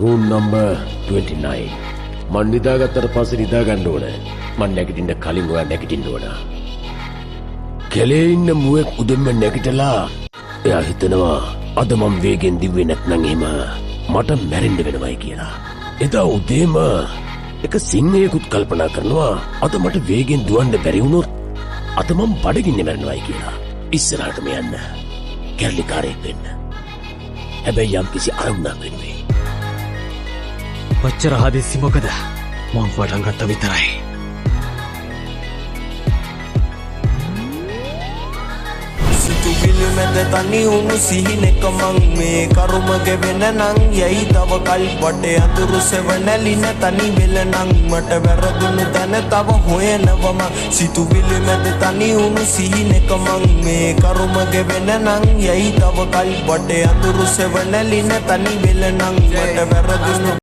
Room number 29. මන් නිදාගත්තට පස්සේ නිදා ගන්න ඕනේ. මන් නැගිටින්න කලින් ඔයා නැගිටින්න ඕන. කෙලේ ඉන්න මුවෙක් උදෙන්ම නැගිටලා එයා හිතනවා අද මම වේගෙන් දිව්වේ නැත්නම් එහෙම මට මැරෙන්න වෙනවයි කියලා. එදා උදේම එක සිංහයෙකුත් කල්පනා කරනවා අද මට වේගෙන් දුවන්න බැරි වුණොත් අද මම බඩගින්නේ මැරෙනවයි කියලා. ඉස්සරහටම යන්න. කැරලිකාරයෙක් වෙන්න. හැබැයි යම් කිසි අරමුණක් වෙනුවේ. ඔච්චර හදිස්සි මොකද? මං පටන් ගත්ත විතරයි. සිතුවිලි මැද තනි වුණු සිහිනෙක මං මේ කරුම ගෙවෙන නං යයි තව කල් වටේ අඳුරු සෙවණැලින තනි වෙල නං මට වැරදුණු තැන තව හොයනවම සිතුවිලි මැද තනි වුණු සිහිනෙක මං මේ කරුම ගෙවෙන නං යයි තව කල් වටේ අඳුරු සෙවණැලින තනි වෙල නං මට වැරදුණු